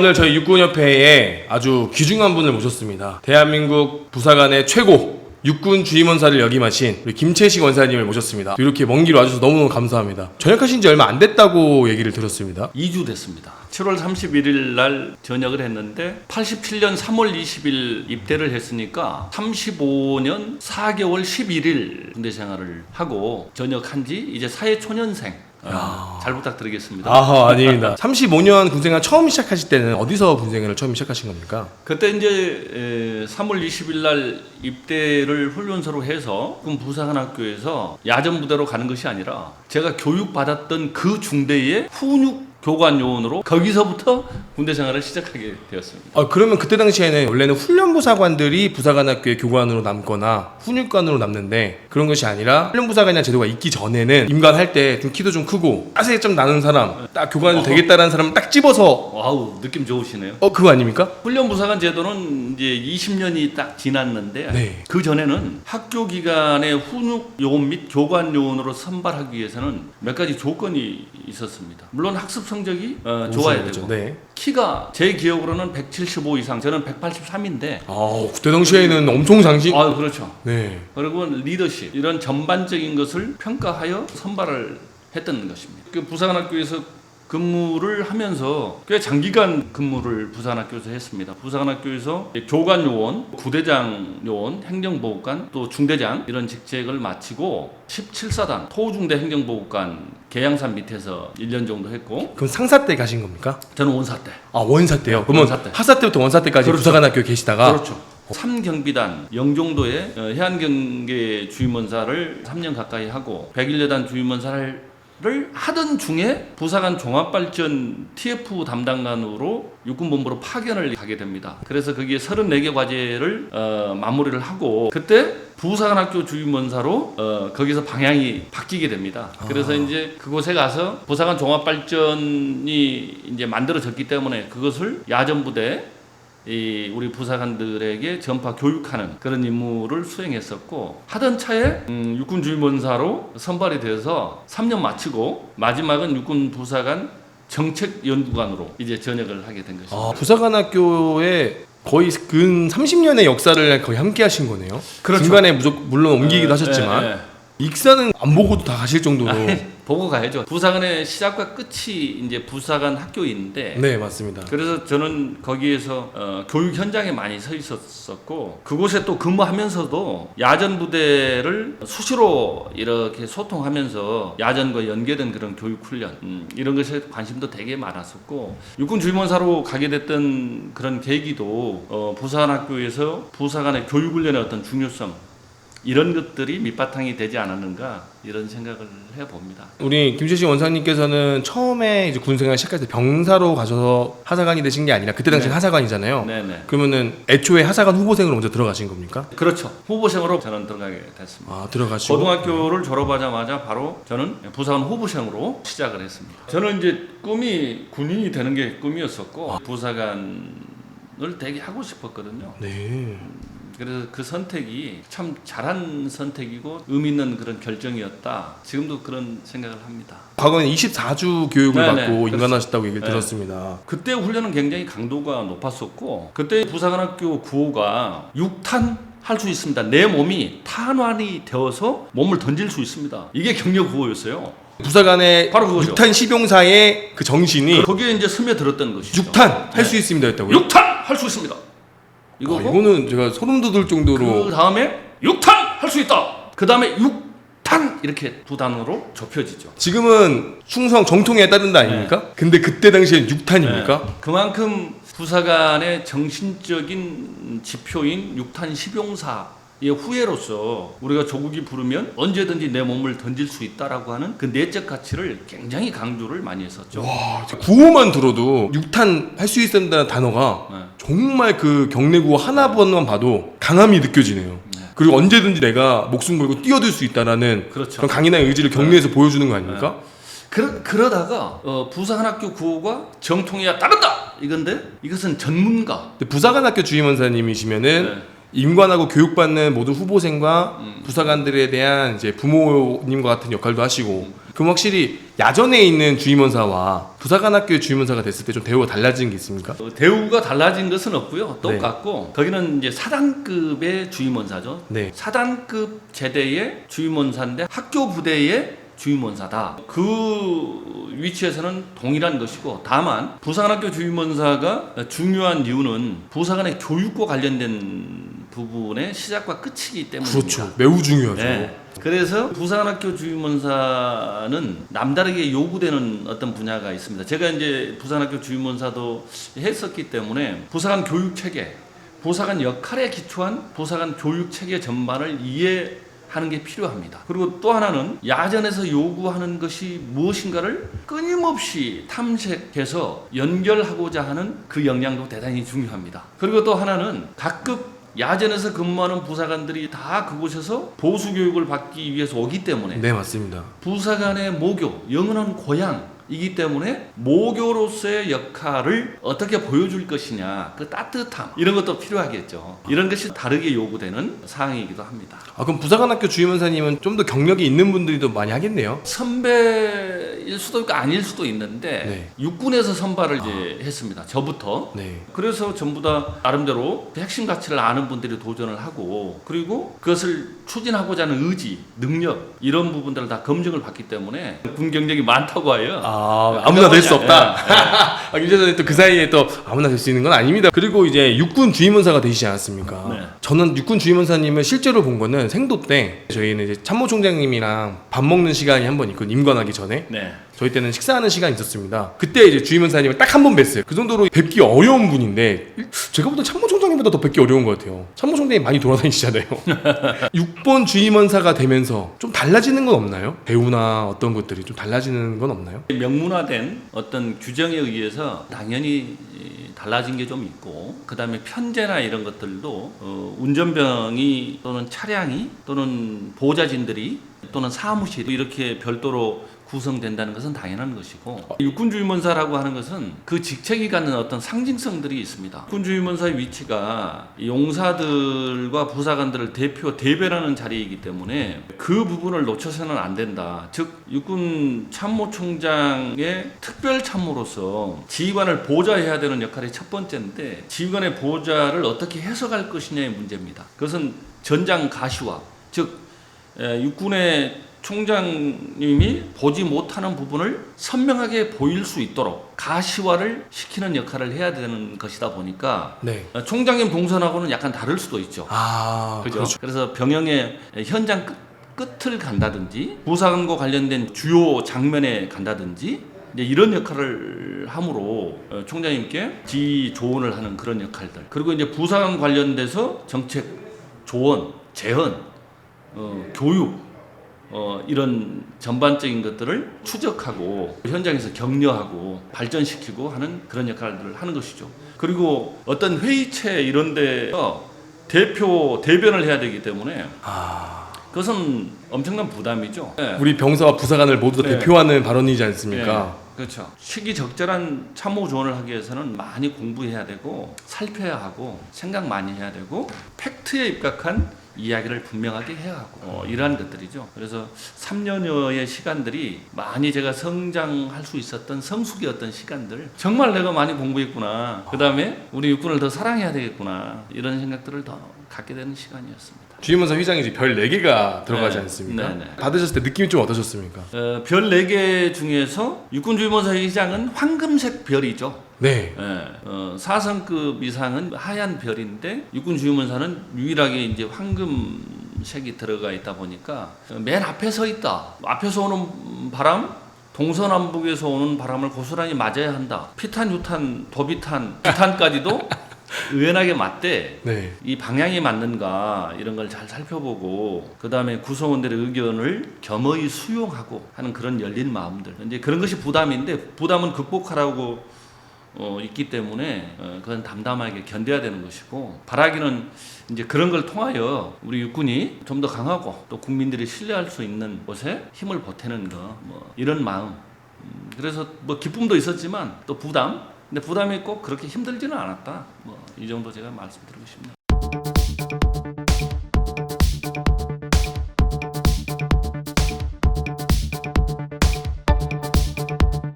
오늘 저희 육군협회에 아주 귀중한 분을 모셨습니다. 대한민국 부사관의 최고 육군 주임원사를 역임하신 우리 김채식 원사님을 모셨습니다. 이렇게 먼 길 와주셔서 너무너무 감사합니다. 전역하신 지 얼마 안 됐다고 얘기를 들었습니다. 2주 됐습니다. 7월 31일 날 전역을 했는데 87년 3월 20일 입대를 했으니까 35년 4개월 11일 군대 생활을 하고 전역한 지 이제 사회초년생. 잘 부탁드리겠습니다. 아닙니다. 35년 군생활 처음 시작하실 때는 어디서 군생활을 처음 시작하신 겁니까? 그때 이제 3월 20일 날 입대를 훈련소로 해서 군 부사관학교에서 야전부대로 가는 것이 아니라 제가 교육받았던 그 중대의 훈육 교관 요원으로 거기서부터 군대 생활을 시작하게 되었습니다. 그러면 그때 당시에는 원래는 훈련부사관들이 부사관학교의 교관으로 남거나 훈육관으로 남는데 그런 것이 아니라 훈련부사관이라는 제도가 있기 전에는 임관할 때 좀 키도 좀 크고 따스게 좀 나는 사람, 딱 교관이 되겠다라는 사람 딱 집어서. 와우, 느낌 좋으시네요. 그거 아닙니까? 훈련부사관 제도는 이제 20년이 딱 지났는데 네. 그 전에는 학교 기간에 훈육 요원 및 교관 요원으로 선발하기 위해서는 몇 가지 조건이 있었습니다. 물론 학습 성적이 좋아야 되고 네. 키가 제 기억으로는 175 이상, 저는 183인데 그때 당시에는 엄청 장신. 그렇죠. 네. 그리고 리더십 이런 전반적인 것을 평가하여 선발을 했던 것입니다. 그 부사관학교에서 근무를 하면서 꽤 장기간 근무를 부사관학교에서 했습니다. 부사관학교에서 교관 요원, 부대장 요원, 행정보호관, 또 중대장 이런 직책을 마치고 17사단 토중대 행정보호관 계양산 밑에서 1년 정도 했고. 그럼 상사 때 가신 겁니까? 저는 원사 때. 원사 때요? 그러면 원사 때. 하사 때부터 원사 때까지 그렇죠. 부사관학교에 계시다가. 그렇죠. 3경비단 영종도에 해안경계 주임원사를 3년 가까이 하고 101여단 주임원사를 하던 중에 부사관 종합발전 TF 담당관으로 육군본부로 파견을 가게 됩니다. 그래서 거기에 34개 과제를 마무리를 하고 그때 부사관학교 주임원사로 거기서 방향이 바뀌게 됩니다. 그래서 이제 그곳에 가서 부사관 종합발전이 이제 만들어졌기 때문에 그것을 야전부대 우리 부사관들에게 전파 교육하는 그런 임무를 수행했었고, 하던 차에 육군 주임원사로 선발이 되어서 3년 마치고 마지막은 육군 부사관 정책연구관으로 이제 전역을 하게 된 것입니다. 부사관학교에 거의 근 30년의 역사를 거의 함께 하신 거네요. 그렇죠. 중간에 물론 옮기기도 하셨지만 익사는 안 보고도 다 가실 정도로. 보고 가야죠. 부사관의 시작과 끝이 이제 부사관 학교인데. 네, 맞습니다. 그래서 저는 거기에서 교육 현장에 많이 서 있었었고, 그곳에 또 근무하면서도 야전 부대를 수시로 이렇게 소통하면서 야전과 연계된 그런 교육 훈련 이런 것에 관심도 되게 많았었고, 육군 주임원사로 가게 됐던 그런 계기도 부사관 학교에서 부사관의 교육 훈련의 어떤 중요성 이런 것들이 밑바탕이 되지 않았는가 이런 생각을 해봅니다. 우리 김채식 원사님께서는 처음에 이제 군생활 시작할 때 병사로 가셔서 하사관이 되신 게 아니라 그때 당시 하사관이잖아요. 네네. 그러면은 애초에 하사관 후보생으로 먼저 들어가신 겁니까? 그렇죠. 후보생으로 저는 들어가게 됐습니다. 들어가시고 고등학교를 졸업하자마자 바로 저는 부사관 후보생으로 시작을 했습니다. 저는 이제 꿈이 군인이 되는 게 꿈이었었고 부사관을 되게 하고 싶었거든요. 네. 그래서 그 선택이 참 잘한 선택이고 의미 있는 그런 결정이었다. 지금도 그런 생각을 합니다. 과거에 24주 교육을 받고 그렇죠. 임관하셨다고 얘기를 들었습니다. 그때 훈련은 굉장히 강도가 높았었고 그때 부사관학교 구호가 6탄 할 수 있습니다. 내 몸이 탄환이 되어서 몸을 던질 수 있습니다. 이게 격려 구호였어요. 부사관의 바로 그거죠. 6탄 시병사의 그 정신이 거기에 이제 스며들었던 것이죠. 6탄 할 수 있습니다 했다고요? 6탄 할 수 있습니다. 이거는 제가 소름 돋을 정도로. 그 다음에 6탄 할 수 있다. 그 다음에 6탄 이렇게 두 단어로 좁혀지죠. 지금은 충성 정통에 따른다 아닙니까? 근데 그때 당시엔 6탄입니까? 그만큼 부사관의 정신적인 지표인 6탄 시병사의 후예로서 우리가 조국이 부르면 언제든지 내 몸을 던질 수 있다라고 하는 그 내적 가치를 굉장히 강조를 많이 했었죠. 구호만 들어도 6탄 할 수 있다는 단어가 정말 그 경례구호 하나번만 봐도 강함이 느껴지네요. 그리고 언제든지 내가 목숨 걸고 뛰어들 수 있다라는 그렇죠. 그런 강인한 의지를 경례에서 보여주는 거 아닙니까? 그러다가 부사관학교 구호가 정통이야 따른다 이건데 이것은 전문가. 부사관학교 주임원사님이시면은 임관하고 교육받는 모든 후보생과 부사관들에 대한 이제 부모님과 같은 역할도 하시고 그럼 확실히 야전에 있는 주임원사와 부사관학교의 주임원사가 됐을 때 좀 대우가 달라진 게 있습니까? 대우가 달라진 것은 없고요. 똑같고 거기는 이제 사단급의 주임원사죠. 네. 사단급 제대의 주임원사인데 학교 부대의 주임원사다. 그 위치에서는 동일한 것이고 다만 부사관학교 주임원사가 중요한 이유는 부사관의 교육과 관련된 부분의 시작과 끝이기 때문입니다. 그렇죠. 매우 중요하죠. 네. 그래서 부사관학교 주임원사는 남다르게 요구되는 어떤 분야가 있습니다. 제가 이제 부사관학교 주임원사도 했었기 때문에 부사관 교육 체계, 부사관 역할에 기초한 부사관 교육 체계 전반을 이해하는 게 필요합니다. 그리고 또 하나는 야전에서 요구하는 것이 무엇인가를 끊임없이 탐색해서 연결하고자 하는 그 역량도 대단히 중요합니다. 그리고 또 하나는 각급 야전에서 근무하는 부사관들이 다 그곳에서 보수 교육을 받기 위해서 오기 때문에 네, 맞습니다. 부사관의 모교, 영원한 고향이기 때문에 모교로서의 역할을 어떻게 보여줄 것이냐, 그 따뜻함 이런 것도 필요하겠죠. 이런 것이 다르게 요구되는 사항이기도 합니다. 아, 그럼 부사관학교 주임원사님은 좀 더 경력이 있는 분들이 더 많이 하겠네요. 선배일 수도 있고 아닐 수도 있는데 네. 육군에서 선발을 이제 했습니다. 저부터. 네. 그래서 전부 다 나름대로 핵심 가치를 아는 분들이 도전을 하고 그리고 그것을 추진하고자 하는 의지, 능력 이런 부분들을 다 검증을 받기 때문에 군 경력이 많다고 해요. 아무나 될 수 없다. 예, 예. 아, 김재선이 또 그 사이에 또 아무나 될 수 있는 건 아닙니다. 그리고 이제 육군 주임원사가 되시지 않았습니까? 네. 저는 육군 주임원사님을 실제로 본 거는 생도 때 저희는 이제 참모총장님이랑 밥 먹는 시간이 한 번 있거든요. 임관하기 전에. 네. 저희 때는 식사하는 시간이 있었습니다. 그때 이제 주임원사님을 딱 한 번 뵀어요. 그 정도로 뵙기 어려운 분인데 제가 보다 참모총장님보다 더 뵙기 어려운 것 같아요. 참모총장님 많이 돌아다니시잖아요. 6번 주임원사가 되면서 좀 달라지는 건 없나요? 배우나 어떤 것들이 좀 달라지는 건 없나요? 명문화된 어떤 규정에 의해서 당연히 달라진 게 좀 있고 그 다음에 편제나 이런 것들도 운전병이 또는 차량이 또는 보좌진들이 또는 사무실이 이렇게 별도로 구성된다는 것은 당연한 것이고 육군주임원사라고 하는 것은 그 직책이 갖는 어떤 상징성들이 있습니다. 육군주임원사의 위치가 용사들과 부사관들을 대변하는 자리이기 때문에 그 부분을 놓쳐서는 안 된다. 즉 육군 참모총장의 특별 참모로서 지휘관을 보좌해야 되는 역할이 첫 번째인데 지휘관의 보좌를 어떻게 해석할 것이냐의 문제입니다. 그것은 전장 가시화, 즉 육군의 총장님이 보지 못하는 부분을 선명하게 보일 수 있도록 가시화를 시키는 역할을 해야 되는 것이다 보니까 네. 총장님 동선하고는 약간 다를 수도 있죠. 아, 그죠? 그렇죠. 그래서 병영의 현장 끝을 간다든지 부사관과 관련된 주요 장면에 간다든지 이제 이런 역할을 함으로 총장님께 지휘 조언을 하는 그런 역할들 그리고 이제 부사관 관련돼서 정책 조언, 제언, 교육 이런 전반적인 것들을 추적하고 현장에서 격려하고 발전시키고 하는 그런 역할들을 하는 것이죠. 그리고 어떤 회의체 이런 데서 대변을 해야 되기 때문에 그것은 엄청난 부담이죠. 네. 우리 병사와 부사관을 모두 다 네. 대표하는 발언이지 않습니까? 네. 그렇죠. 시기적절한 참모 조언을 하기 위해서는 많이 공부해야 되고 살펴야 하고 생각 많이 해야 되고 팩트에 입각한 이야기를 분명하게 해야 하고 이러한 것들이죠. 그래서 3년여의 시간들이 많이 제가 성장할 수 있었던 성숙의 어떤 시간들 정말 내가 많이 공부했구나. 그 다음에 우리 육군을 더 사랑해야 되겠구나. 이런 생각들을 더 갖게 되는 시간이었습니다. 주임원사 휘장이 이제 별 4개가 들어가지 네. 않습니까? 네, 네. 받으셨을 때 느낌이 좀 어떠셨습니까? 별 4개 중에서 육군주임원사 회장은 황금색 별이죠. 네. 4성급 이상은 하얀 별인데 육군주임원사는 유일하게 이제 황금색이 들어가 있다 보니까 맨 앞에 서 있다. 앞에서 오는 바람, 동서남북에서 오는 바람을 고스란히 맞아야 한다. 피탄, 유탄, 도비탄, 비탄까지도 의연하게 맞대. 네. 이 방향이 맞는가 이런 걸 잘 살펴보고 그 다음에 구성원들의 의견을 겸허히 수용하고 하는 그런 열린 마음들. 이제 그런 것이 부담인데 부담은 극복하라고 있기 때문에 그건 담담하게 견뎌야 되는 것이고 바라기는 이제 그런 걸 통하여 우리 육군이 좀 더 강하고 또 국민들이 신뢰할 수 있는 곳에 힘을 보태는 거 뭐 이런 마음. 그래서 뭐 기쁨도 있었지만 또 부담. 근데 부담이 꼭 그렇게 힘들지는 않았다. 뭐 이 정도 제가 말씀드리고 싶네요.